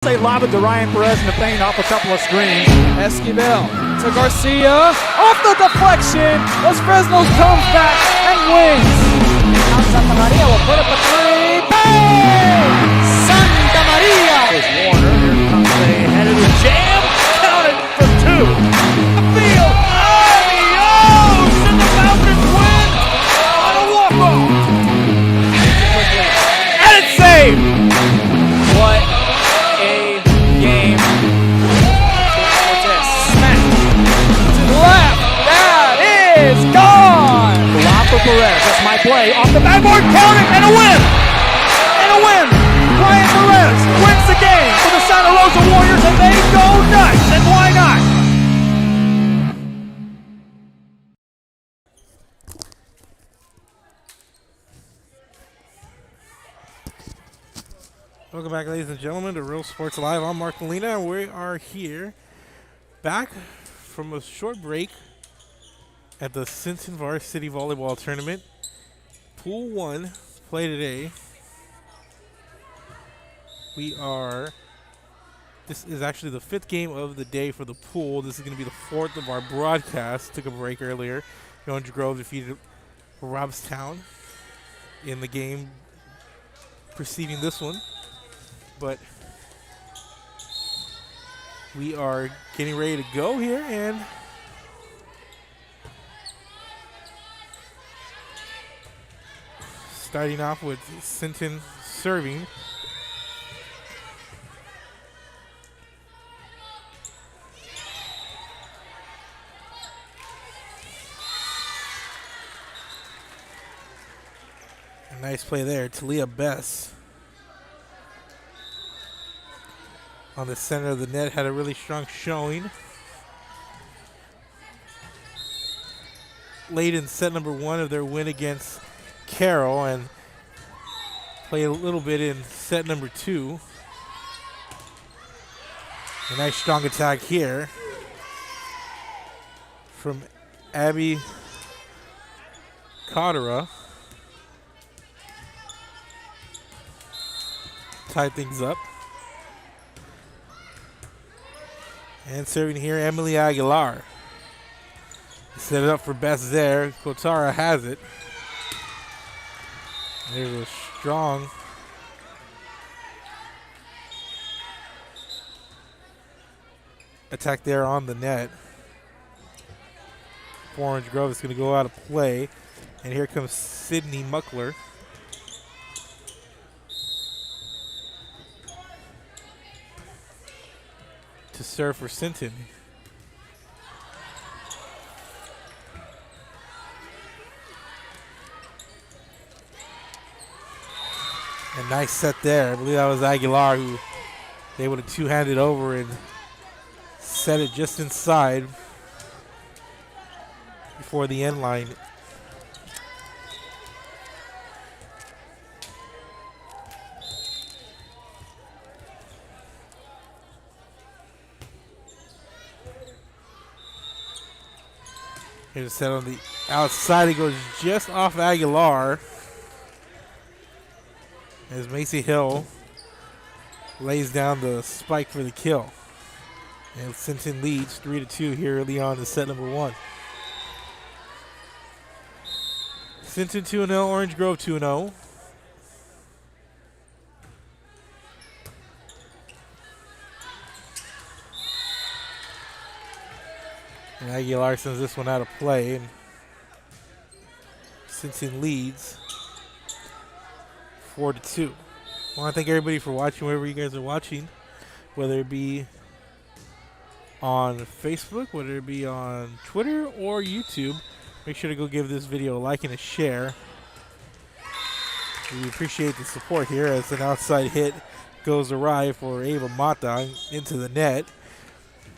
They lob it to Ryan Perez in the paint off a couple of screens. Esquivel to Garcia. Off the deflection. Los Fresnos comes back and wins. Now Santa Maria will put up a three. Bang! Santa Maria! Here's Warner. Here comes a headed jam. Counted for two. Field. Adios! And the Falcons win on a walk-off. And it's saved. What a game. Smack to the left. That is gone. Lob for Perez. That's my play. Off the backboard. Count it. And a win. And a win. Ryan Perez wins the game for the Santa Rosa Warriors, and they go nuts. And why not? Welcome back, ladies and gentlemen, to Real Sports Live. I'm Mark Molina, and we are here back from a short break at the Sinton Varsity Volleyball Tournament. Pool 1 play today. This is actually the 5th game of the day for the pool. This is going to be the 4th of our broadcast. Took a break earlier. Grove defeated Robstown in the game preceding this one. But we are getting ready to go here, and starting off with Sinton serving. A nice play there, Talia Bess. On the center of the net, had a really strong showing. Late in set number 1 of their win against Carroll, and played a little bit in set number 2. A nice strong attack here from Abby Cotera. Tied things up. And serving here, Emily Aguilar. Set it up for Best there. Kotara has it. There's a strong attack there on the net. Orange Grove is going to go out of play. And here comes Sydney Muckler. To serve for Sinton. A nice set there. I believe that was Aguilar who they would have two-handed over and set it just inside before the end line. Here's a set on the outside. It goes just off Aguilar as Macy Hill lays down the spike for the kill. And Sinton leads 3-2 here early on in set number 1. Sinton 2-0, Orange Grove 2-0. And Aguilar sends this one out of play, and Sinton leads 4-2. I want to thank everybody for watching wherever you guys are watching, whether it be on Facebook, whether it be on Twitter or YouTube. Make sure to go give this video a like and a share. We appreciate the support here as an outside hit goes awry for Ava Mata into the net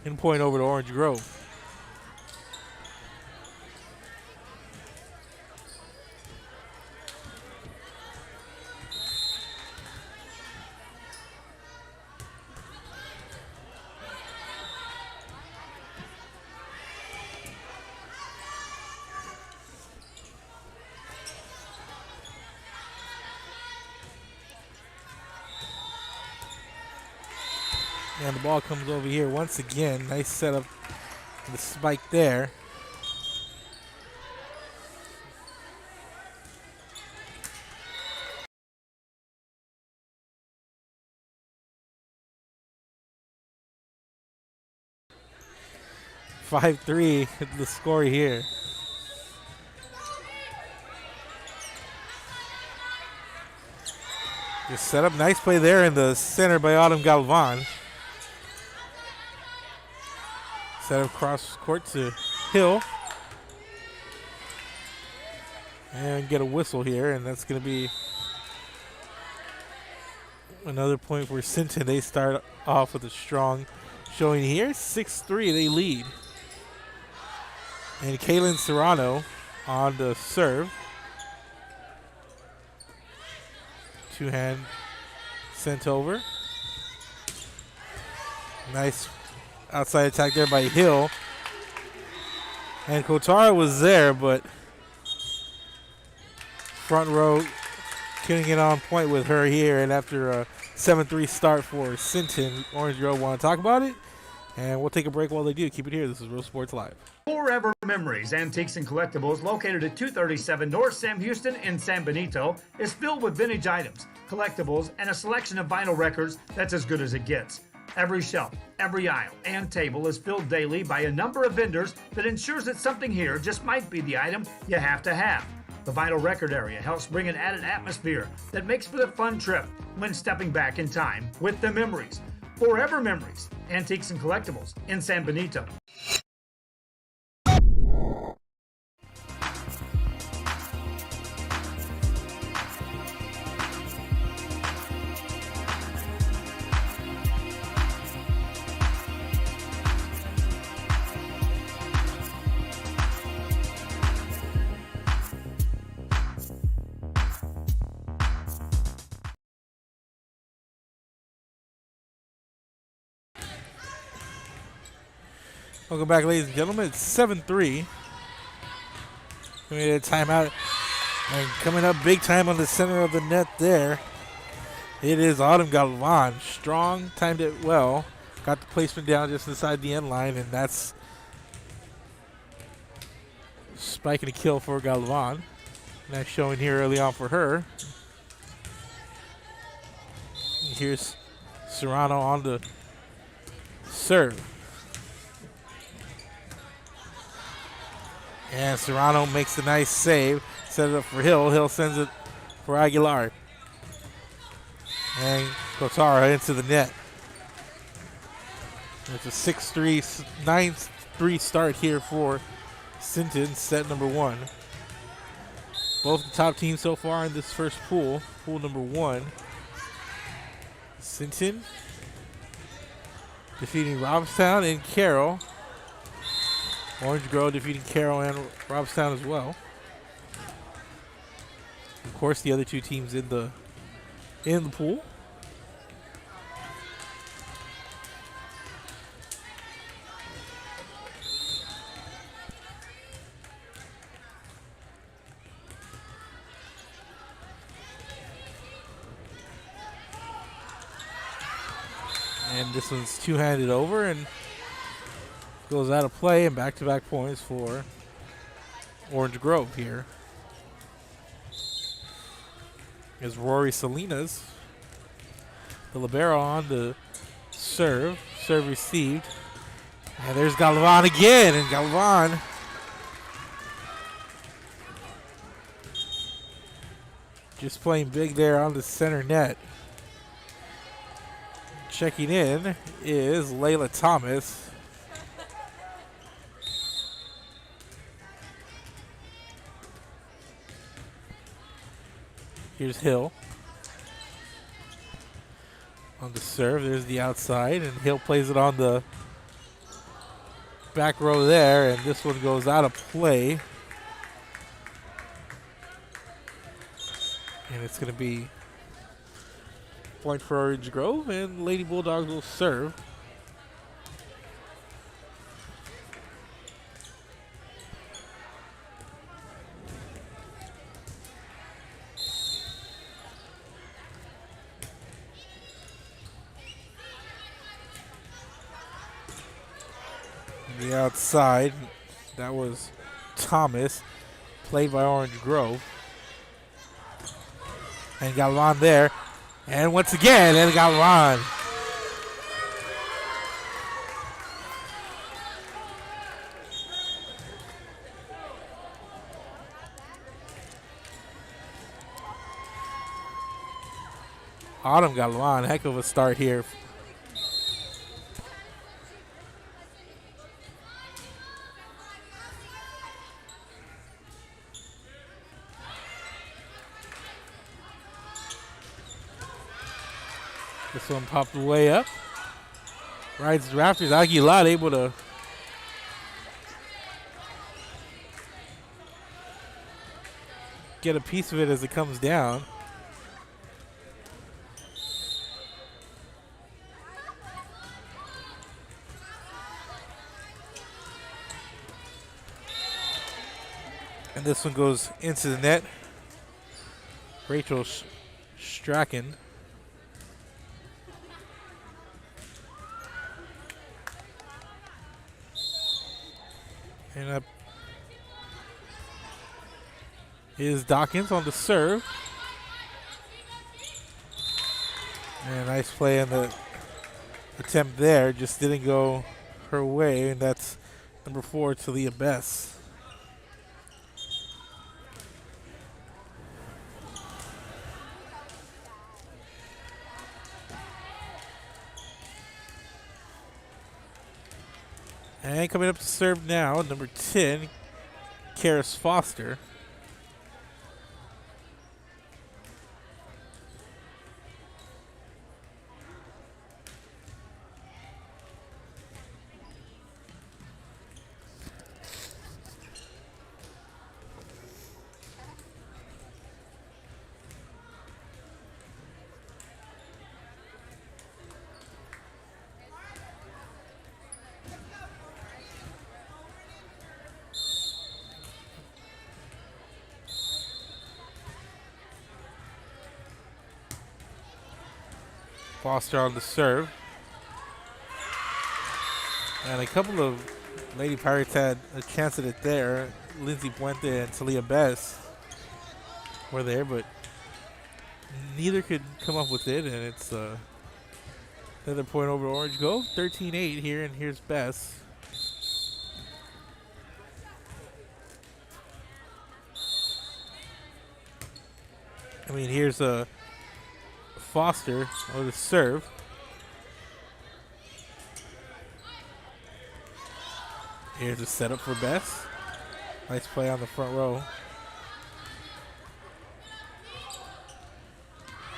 and point over to Orange Grove. And the ball comes over here once again. Nice setup for the spike there. (5-3) the score here. Just set up, nice play there in the center by Autumn Galvan. Set up cross court to Hill. And get a whistle here, and that's going to be another point for Sinton. They start off with a strong showing here. 6-3, they lead. And Kaylin Serrano on the serve. Two-hand sent over. Nice outside attack there by Hill. And Kotara was there, but front row couldn't get on point with her here. And after a 7-3 start for Sinton, Orange Grove want to talk about it. And we'll take a break while they do. Keep it here. This is Real Sports Live. Forever Memories, Antiques and Collectibles, located at 237 North Sam Houston in San Benito, is filled with vintage items, collectibles, and a selection of vinyl records that's as good as it gets. Every shelf, every aisle, and table is filled daily by a number of vendors that ensures that something here just might be the item you have to have. The vinyl record area helps bring an added atmosphere that makes for the fun trip when stepping back in time with the memories. Forever Memories, Antiques and Collectibles in San Benito. Welcome back, ladies and gentlemen. It's 7-3. We made a timeout. And coming up big time on the center of the net there, it is Autumn Galvan. Strong, timed it well. Got the placement down just inside the end line, and that's spike and a kill for Galvan. Nice showing here early on for her. Here's Serrano on the serve. And Serrano makes a nice save. Set it up for Hill. Hill sends it for Aguilar. And Kotara into the net. It's a 6-3, 9-3 start here for Sinton, set number one. Both the top teams so far in this first pool. Pool number one. Sinton defeating Robstown and Carroll. Orange Grove defeating Carroll and Robstown as well. Of course, the other two teams in the pool. And this one's two-handed over and goes out of play, and back-to-back points for Orange Grove here. Is Rory Salinas, the libero, on the serve. Serve received. And there's Galvan again, and Galvan just playing big there on the center net. Checking in is Layla Thomas. Here's Hill on the serve. There's the outside, and Hill plays it on the back row there, and this one goes out of play. And it's going to be point for Orange Grove, and Lady Bulldogs will serve. The outside, that was Thomas, played by Orange Grove. And got Ron there. And once again, and got Ron. Autumn got Ron. Heck of a start here. This one popped way up. Rides the Raptors. Aguilar able to get a piece of it as it comes down. And this one goes into the net. Rachel Strachan. And up is Dawkins on the serve. And nice play on the attempt there. Just didn't go her way. And that's number 4, Talia Bess. And coming up to serve now, number 10, Karis Foster. Foster on the serve. And a couple of Lady Pirates had a chance at it there. Lindsay Puente and Talia Bess were there, but neither could come up with it. And it's another point over Orange Grove. 13-8 here, and here's Bess. I mean, here's a Foster on the serve. Here's a setup for Bess. Nice play on the front row.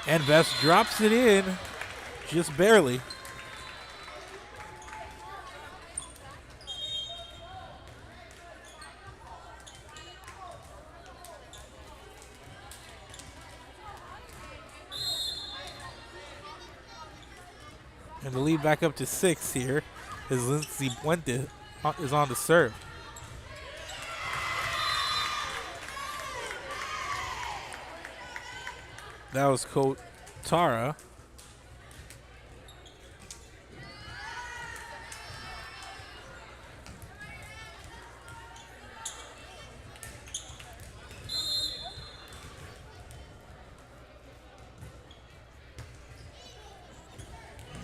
And Bess drops it in just barely. And the lead back up to 6 here is Lindsay Puente is on the serve. That was Coach Tara.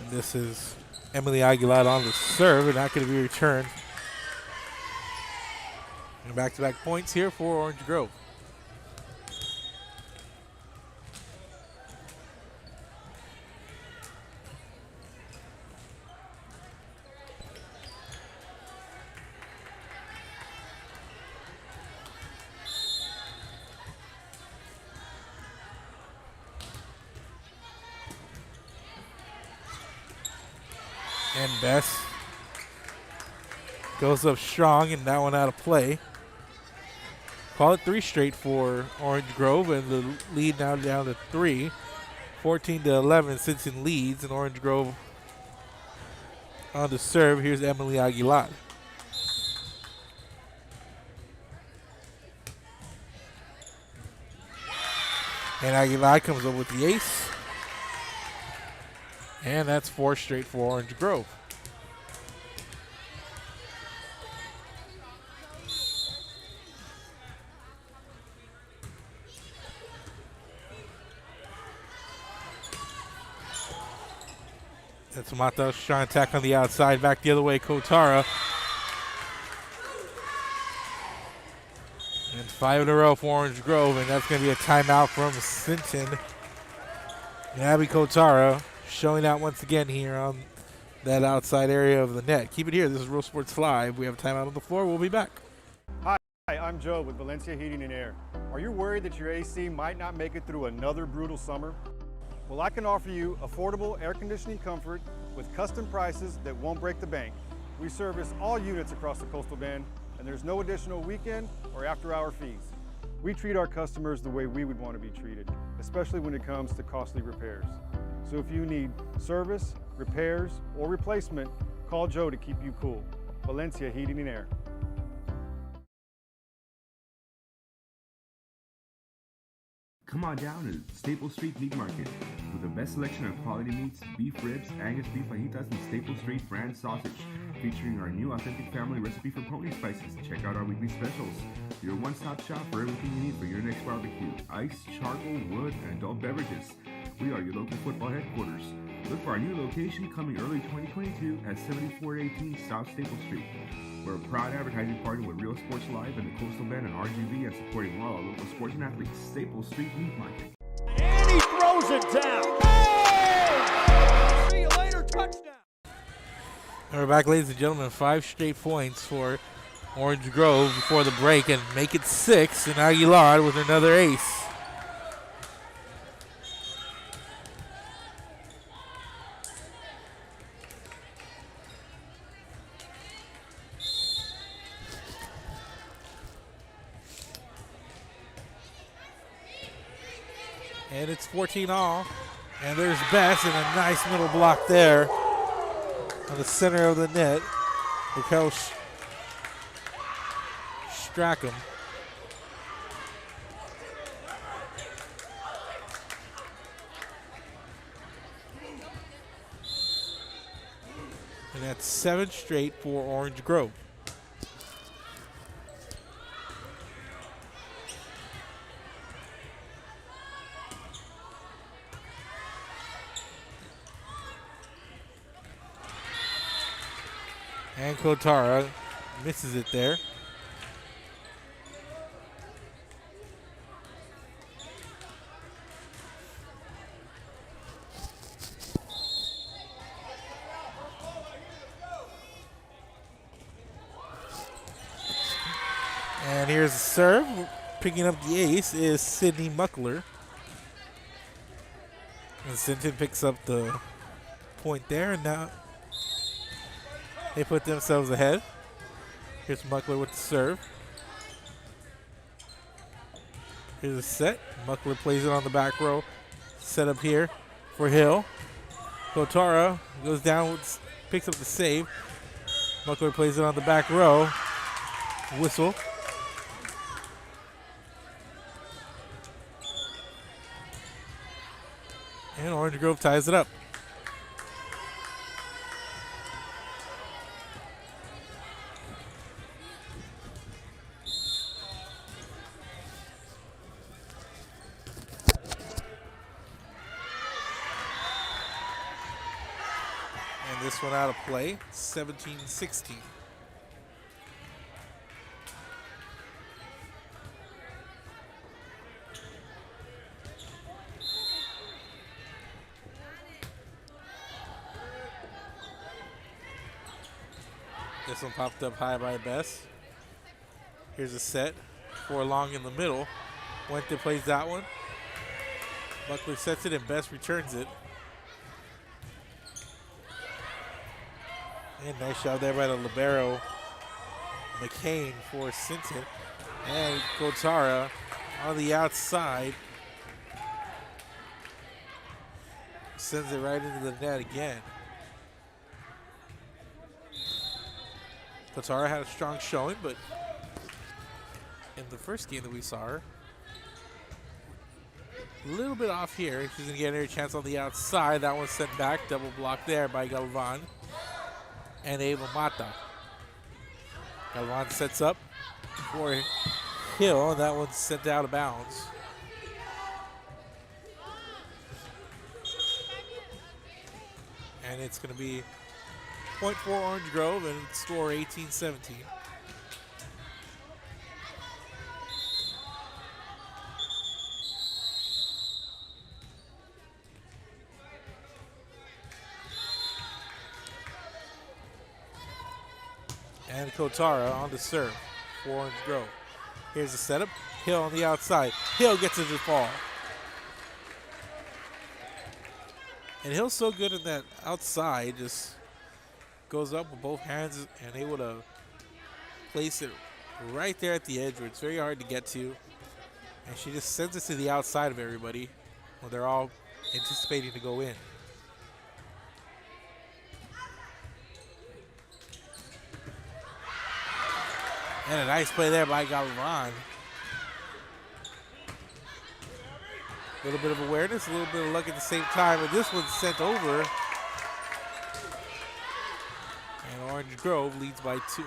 This is Emily Aguilar on the serve, and not going to be returned. And back-to-back points here for Orange Grove. And Bess goes up strong, and that one out of play. Call it 3 straight for Orange Grove, and the lead now down to 3. 14-11, Sinton leads, and Orange Grove on the serve. Here's Emily Aguilar. And Aguilar comes up with the ace. And that's 4 straight for Orange Grove. Samata trying to attack on the outside. Back the other way, Kotara. And 5 in a row for Orange Grove, and that's going to be a timeout from Sinton. And Abby Kotara showing out once again here on that outside area of the net. Keep it here. This is Real Sports Live. We have a timeout on the floor. We'll be back. Hi, I'm Joe with Valencia Heating and Air. Are you worried that your AC might not make it through another brutal summer? Well, I can offer you affordable air conditioning comfort with custom prices that won't break the bank. We service all units across the Coastal Bend, and there's no additional weekend or after-hour fees. We treat our customers the way we would want to be treated, especially when it comes to costly repairs. So if you need service, repairs, or replacement, call Joe to keep you cool. Valencia Heating and Air. Come on down to Staple Street Meat Market with the best selection of quality meats, beef ribs, Angus beef fajitas, and Staple Street brand sausage, featuring our new authentic family recipe for pony spices. Check out our weekly specials. Your one-stop shop for everything you need for your next barbecue: ice, charcoal, wood, and adult beverages. We are your local football headquarters. Look for our new location coming early 2022 at 7418 South Staple Street. We're a proud advertising partner with Real Sports Live and the Coastal Bend and RGV, and supporting all our local sports and athletes. Staple Street Meat Market. And he throws it down. Hey! See you later, touchdown. And we're back, ladies and gentlemen. 5 straight points for Orange Grove before the break, and make it 6. And Aguilar with another ace. And it's 14 all. And there's Bess in a nice middle block there on the center of the net. The coach Strackham. And that's 7 straight for Orange Grove. And Kotara misses it there. And here's the serve. Picking up the ace is Sydney Muckler. And Sinton picks up the point there, and now they put themselves ahead. Here's Muckler with the serve. Here's a set. Muckler plays it on the back row. Set up here for Hill. Kotara goes down, picks up the save. Muckler plays it on the back row. Whistle. And Orange Grove ties it up. This one out of play, 17-16. This one popped up high by Bess. Here's a set, 4 long in the middle. Wente plays that one. Buckley sets it and Bess returns it. And nice shot there by the libero, McCain for Sinton. And Kotara on the outside sends it right into the net again. Kotara had a strong showing, but in the first game that we saw her, a little bit off here. She's going to get her chance on the outside. That one's sent back. Double block there by Galvan and Ava Mata. Galvan sets up for Hill, and that one's sent out of bounds. And it's going to be point for Orange Grove and score 18-17. And Kotara on the serve for Orange Grove. Here's the setup. Hill on the outside. Hill gets it to fall. And Hill's so good in that outside, just goes up with both hands and able to place it right there at the edge where it's very hard to get to. And she just sends it to the outside of everybody when they're all anticipating to go in. And a nice play there by Galvan. A little bit of awareness, a little bit of luck at the same time, but this one's sent over. And Orange Grove leads by 2.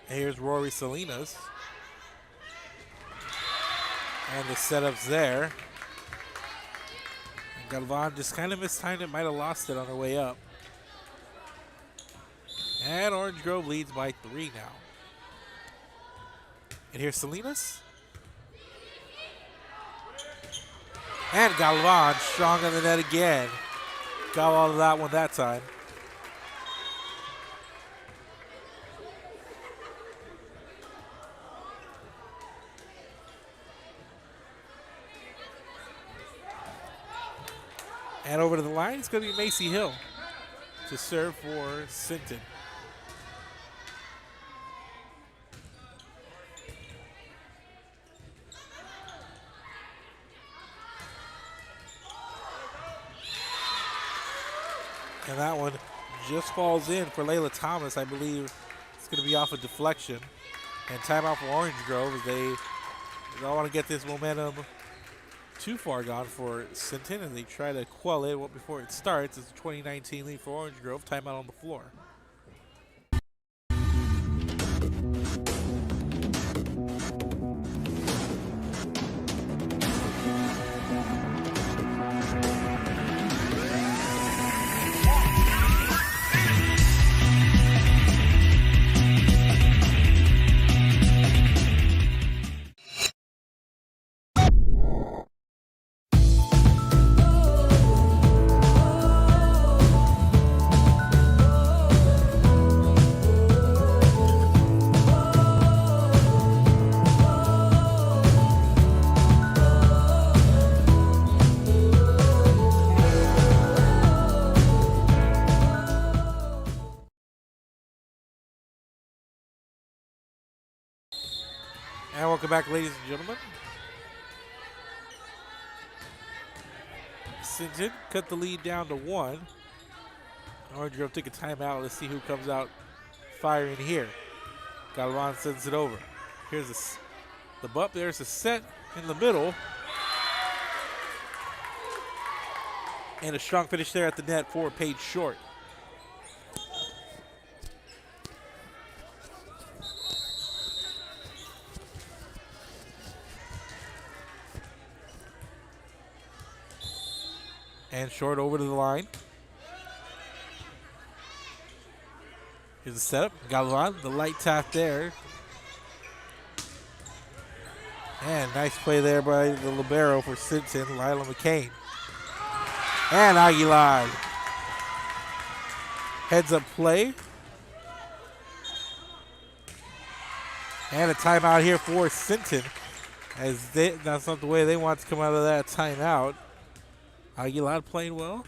And here's Rory Salinas. And the setup's there. And Galvan just kind of mistimed it, might have lost it on her way up. And Orange Grove leads by 3 now. And here's Salinas. And Galvan strong on the net again. Got all of that one that time. And over to the line, it's going to be Macy Hill to serve for Sinton. And that one just falls in for Layla Thomas. I believe it's going to be off a deflection. And timeout for Orange Grove as they don't want to get this momentum too far gone for Sinton, and they try to quell it before it starts. It's a 2019 lead for Orange Grove. Timeout on the floor. And welcome back, ladies and gentlemen. Sinton cut the lead down to 1. Orange Grove took a timeout. Let's see who comes out firing here. Galvan sends it over. Here's the bump. There's a set in the middle. And a strong finish there at the net for Paige Short. And Short over to the line. Here's the setup. Galvan, the light tap there. And nice play there by the libero for Sinton, Lila McCain. And Aguilar. Heads up play. And a timeout here for Sinton, as that's not the way they want to come out of that timeout. Aguilar playing well.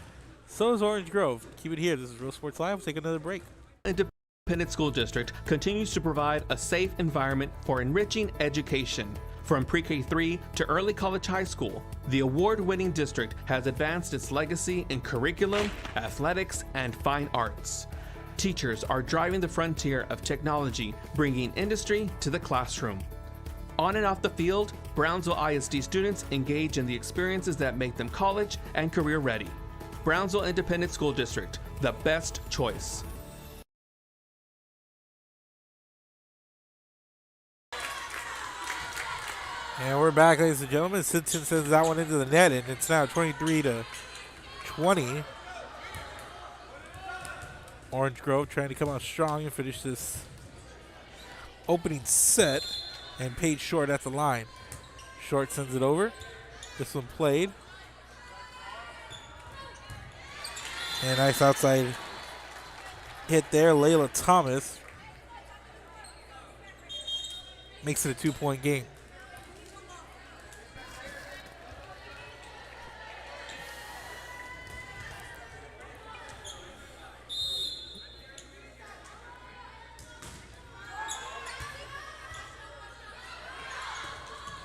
So is Orange Grove. Keep it here. This is Real Sports Live. We'll take another break. Independent School District continues to provide a safe environment for enriching education. From pre-K3 to early college high school, the award-winning district has advanced its legacy in curriculum, athletics, and fine arts. Teachers are driving the frontier of technology, bringing industry to the classroom. On and off the field, Brownsville ISD students engage in the experiences that make them college and career ready. Brownsville Independent School District, the best choice. And we're back, ladies and gentlemen. Sinton sends that one into the net, and it's now 23-20. Orange Grove trying to come out strong and finish this opening set, and paid Short at the line. Short sends it over. This one played. And nice outside hit there. Layla Thomas makes it a 2-point game.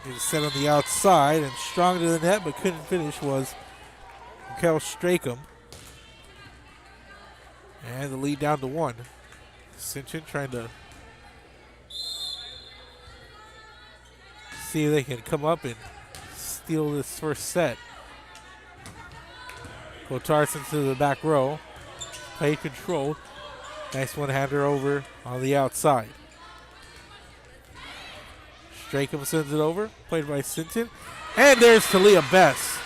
It was set on the outside and strong to the net, but couldn't finish was Carroll Strakum. And the lead down to 1. Sinton trying to see if they can come up and steal this first set. Kotarson to the back row. Play controlled. Nice one-hander over on the outside. Strakum sends it over. Played by Sinton. And there's Talia Bess.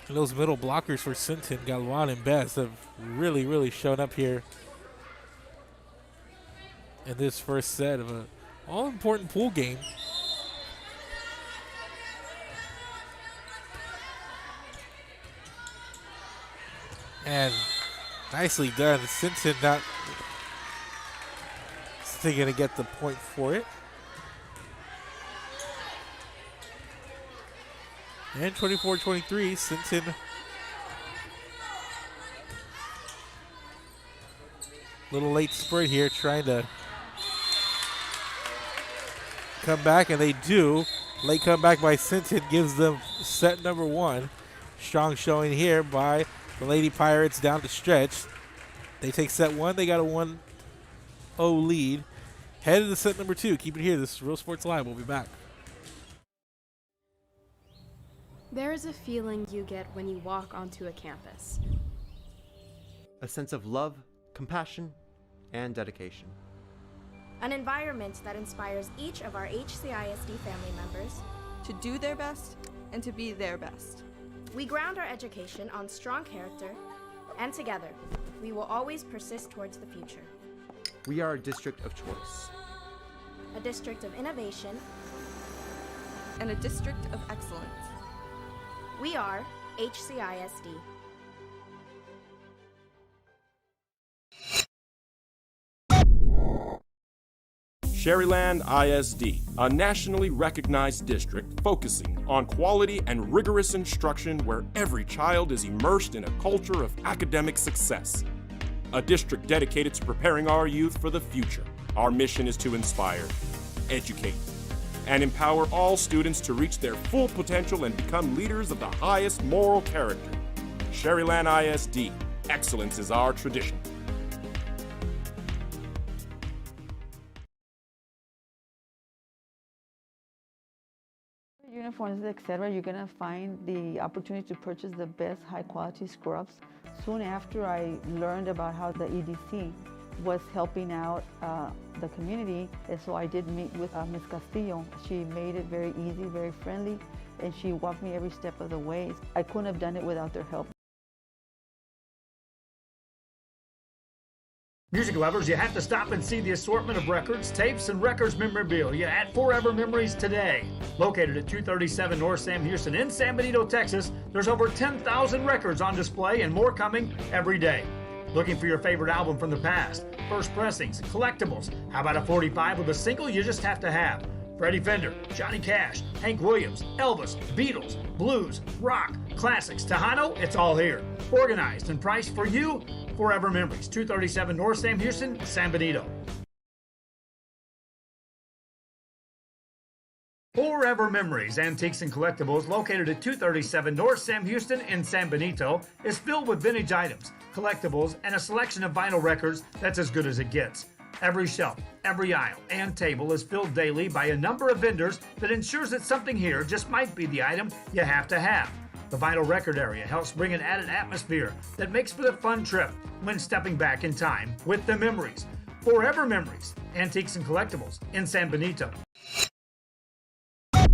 And those middle blockers for Sinton, Galwan and Bess, have really shown up here in this first set of an all-important pool game. And nicely done. Sinton not still going to get the point for it. And 24-23, Sinton little late spurt here, trying to come back, and they do. Late comeback by Sinton gives them set number 1. Strong showing here by the Lady Pirates down the stretch. They take set 1. They got a 1-0 lead. Headed to set number 2. Keep it here. This is Real Sports Live. We'll be back. There is a feeling you get when you walk onto a campus. A sense of love, compassion, and dedication. An environment that inspires each of our HCISD family members to do their best and to be their best. We ground our education on strong character, and together, we will always persist towards the future. We are a district of choice. A district of innovation. And a district of excellence. We are HCISD. Sherryland ISD, a nationally recognized district focusing on quality and rigorous instruction where every child is immersed in a culture of academic success. A district dedicated to preparing our youth for the future. Our mission is to inspire, educate, and empower all students to reach their full potential and become leaders of the highest moral character. Sherryland ISD, excellence is our tradition. Uniforms, etc., you're going to find the opportunity to purchase the best high-quality scrubs. Soon after I learned about how the EDC was helping out the community, and so I did meet with Ms. Castillo. She made it very easy, very friendly, and she walked me every step of the way. I couldn't have done it without their help. Music lovers, you have to stop and see the assortment of records, tapes, and records memorabilia at Forever Memories today. Located at 237 North Sam Houston in San Benito, Texas, there's over 10,000 records on display and more coming every day. Looking for your favorite album from the past, first pressings, collectibles. How about a 45 with a single you just have to have? Freddie Fender, Johnny Cash, Hank Williams, Elvis, Beatles, blues, rock, classics, Tejano, it's all here. Organized and priced for you. Forever Memories, 237 North Sam Houston, San Benito. Forever Memories, Antiques and Collectibles, located at 237 North Sam Houston in San Benito, is filled with vintage items, collectibles, and a selection of vinyl records that's as good as it gets. Every shelf, every aisle, and table is filled daily by a number of vendors that ensures that something here just might be the item you have to have. The vinyl record area helps bring an added atmosphere that makes for the fun trip when stepping back in time with the memories. Forever Memories, Antiques and Collectibles in San Benito. And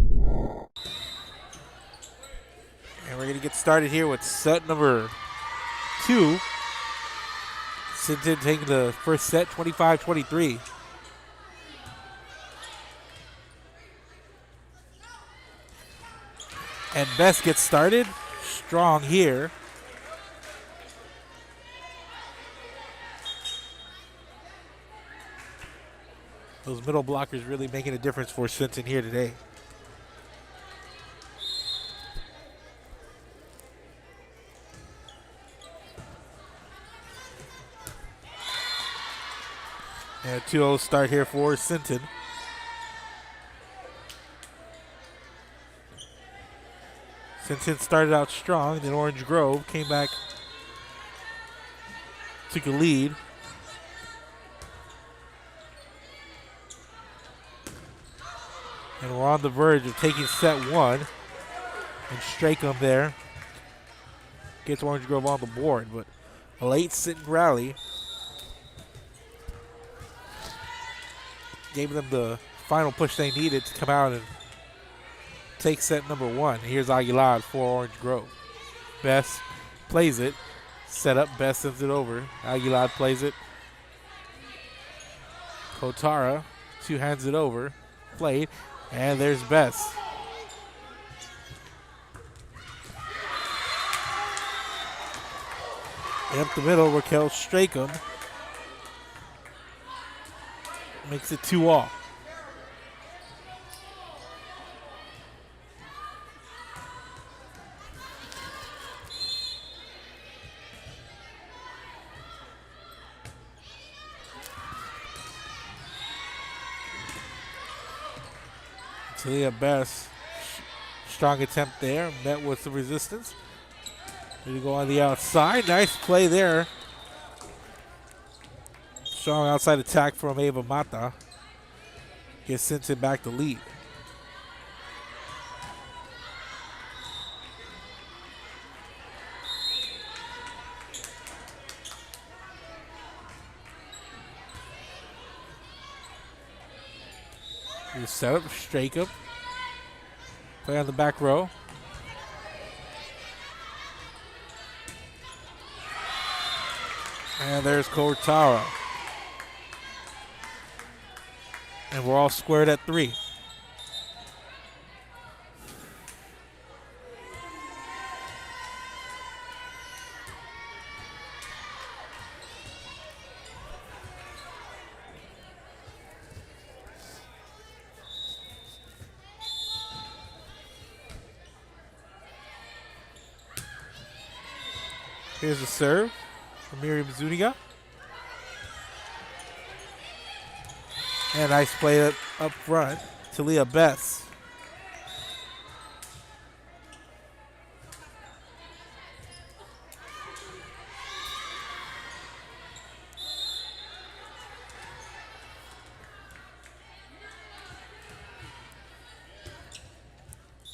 we're going to get started here with set number 2. Sinton taking the first set, 25-23. And Best gets started strong here. Those middle blockers really making a difference for Sinton here today. And a 2-0 start here for Sinton. Sinton started out strong, then Orange Grove came back, took a lead. And we're on the verge of taking set 1. And Strakum there gets Orange Grove on the board, but a late Sinton rally gave them the final push they needed to come out and take set number 1. Here's Aguilar for Orange Grove. Best plays it. Set up, Best sends it over. Aguilar plays it. Kotara, 2 hands it over. Played, and there's Best. And up the middle, Raquel Strakum makes it 2-all. Talia Best, strong attempt there, met with some resistance. Ready to go on the outside. Nice play there. Strong outside attack from Ava Mata. Gets Sinton back to lead. You set up, strike up. Play on the back row. And there's Kotara. And we're all squared at 3. Here's the serve from Miriam Zuniga. And nice play up front to Leah Best.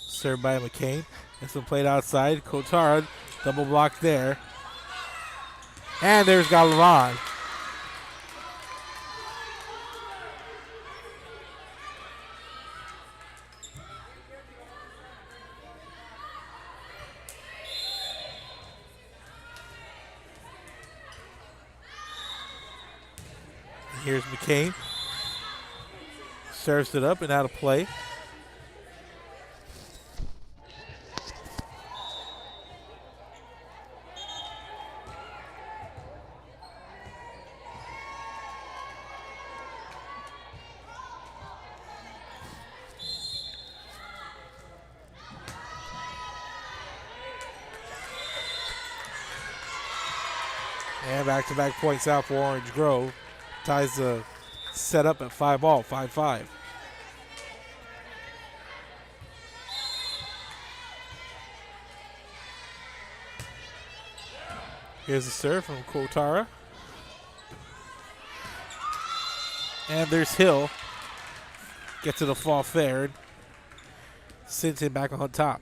Served by McCain. This one played outside. Kotara, double block there. And there's Galavan. Here's McCain. Serves it up and out of play. And back-to-back points out for Orange Grove. Ties the set up at 5-all, 5-5. Here's the serve from Kotara. And there's Hill. Gets to the fall fair. Sinton back on top.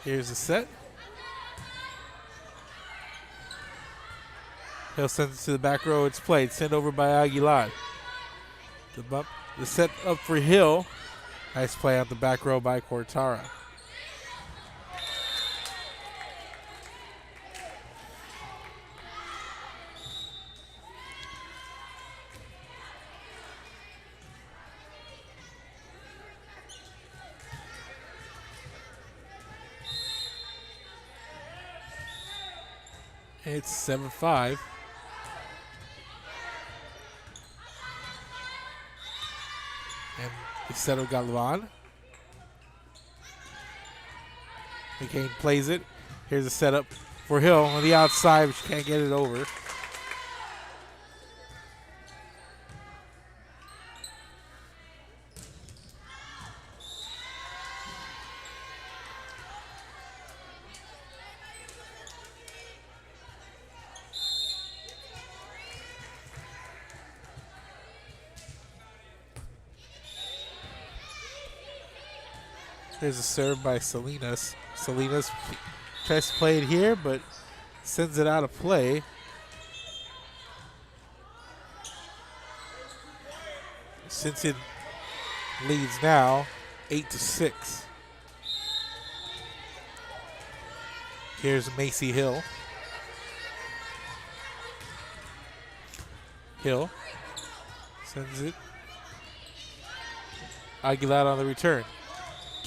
Here's the set. Hill sends it to the back row. It's played. Sent over by Aguilar. The bump. The set up for Hill. Nice play out the back row by Cortara. It's 7-5. And instead of Galvan, McCain plays it. Here's a setup for Hill on the outside, but she can't get it over. There's a serve by Salinas. Salinas tries to play it here, but sends it out of play. Sinton leads now 8-6. Here's Macy Hill. Hill sends it. Aguilar on the return.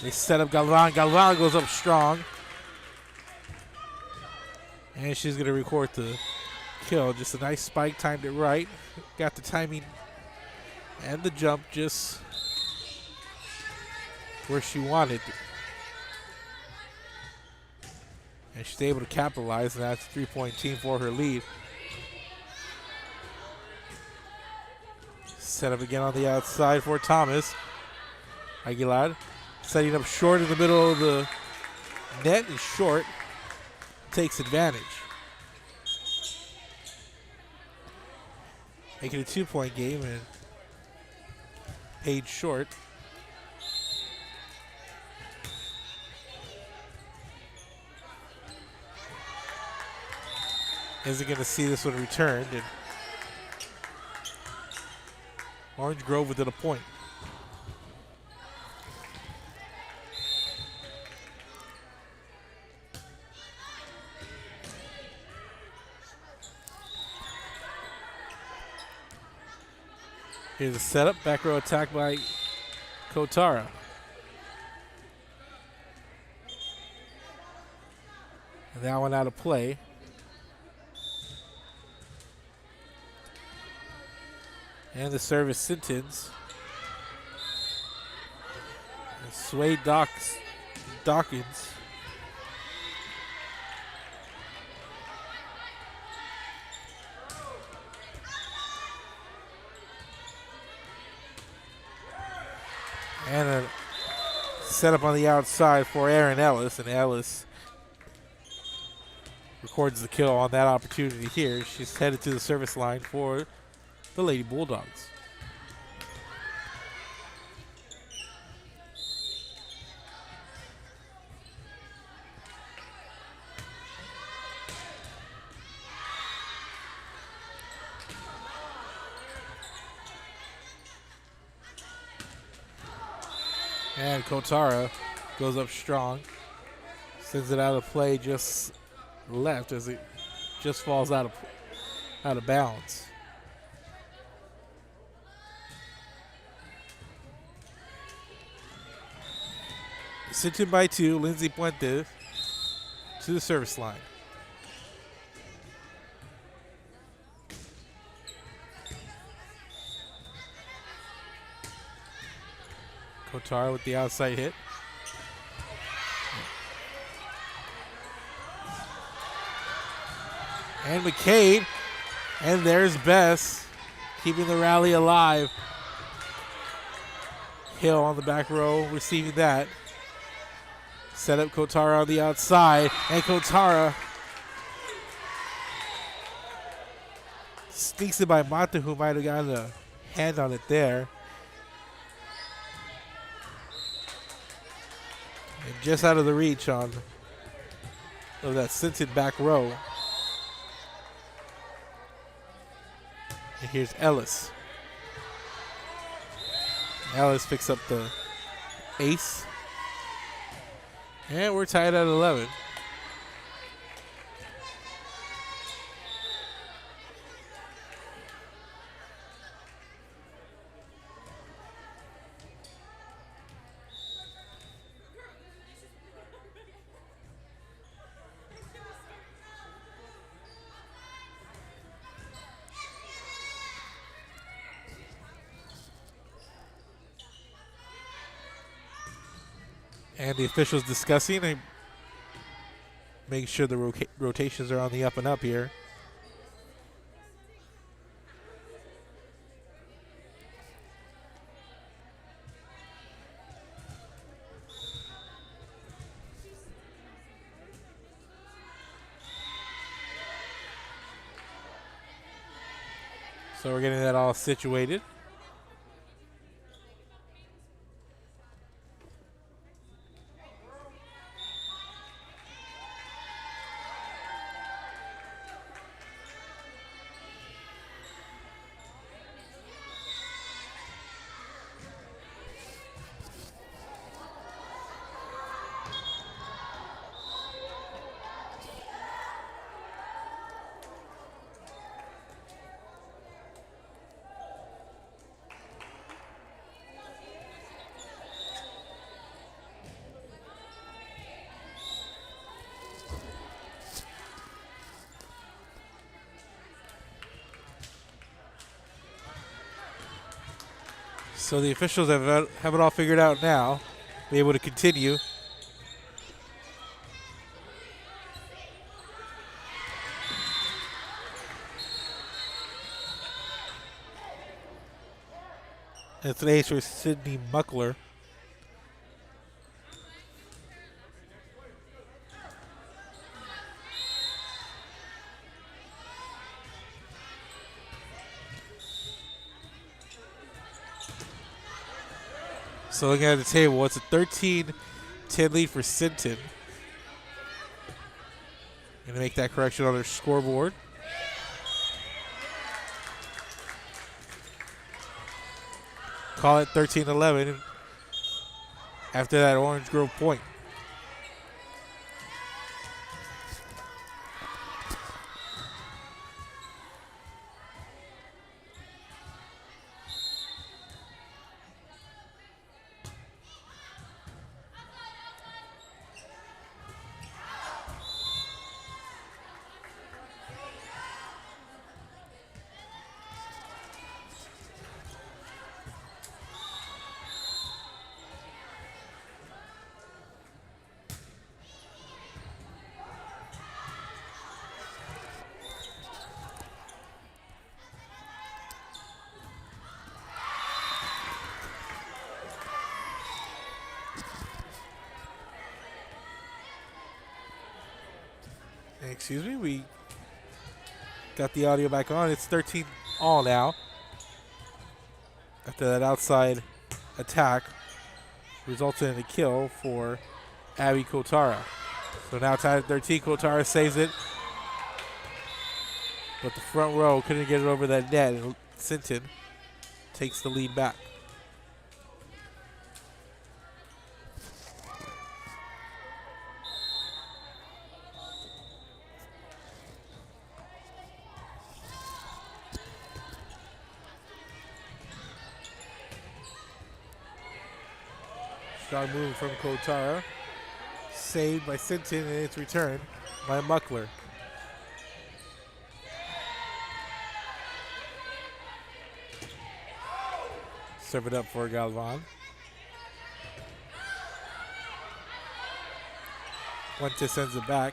They set up Galvan. Galvan goes up strong. And she's going to record the kill. Just a nice spike, timed it right. Got the timing and the jump just where she wanted. And she's able to capitalize, and that's a 3-point team for her lead. Set up again on the outside for Thomas. Aguilar setting up short in the middle of the net is short. Takes advantage. Making it a 2-point game and Page short. Isn't going to see this one returned. And Orange Grove within a point. Here's a setup, back row attack by Kotara. And that one out of play. And the service Sinton's. And Sway Dawkins. And a setup on the outside for Aaron Ellis, and Ellis records the kill on that opportunity here. She's headed to the service line for the Lady Bulldogs. And Kotara goes up strong, sends it out of play just left as it just falls out of bounds. Sinton by 2, Lindsay Puente to the service line. Kotara with the outside hit. And McCabe. And there's Bess, keeping the rally alive. Hill on the back row, receiving that. Set up Kotara on the outside, and Kotara sneaks it by Mata, who might have gotten a hand on it there. And just out of the reach of that Sinton back row. And here's Ellis. Ellis picks up the ace. And we're tied at 11. And the officials discussing and making sure the rotations are on the up and up here. So we're getting that all situated. So the officials have it all figured out now. Be able to continue. It's an ace for Sydney Muckler. So looking at the table, it's a 13-10 lead for Sinton. Going to make that correction on their scoreboard. Call it 13-11 after that Orange Grove point. Excuse me, we got the audio back on. It's 13 all now. After that outside attack resulted in a kill for Abby Kotara. So now tied at 13, Kotara saves it. But the front row couldn't get it over that net, and Sinton takes the lead back. Strong move from Kotara. Saved by Sinton, and it's returned by Muckler. Serve it up for Galvan. Fuentes sends it back.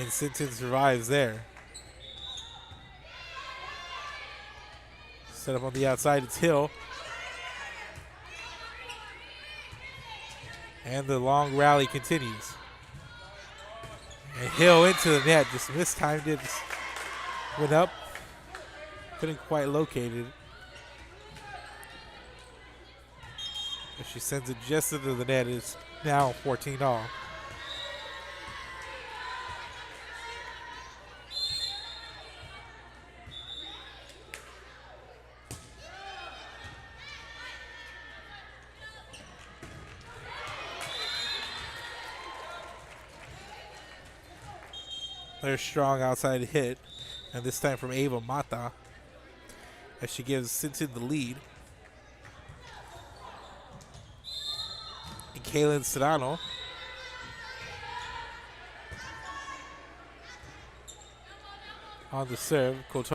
And Sinton survives there. Set up on the outside, it's Hill. And the long rally continues. And Hill into the net, just mistimed it. Just went up. Couldn't quite locate it. But she sends it just into the net. It's now 14-all. There's strong outside hit, and this time from Ava Mata, as she gives Sinton the lead. And Kaylin Serrano on the serve.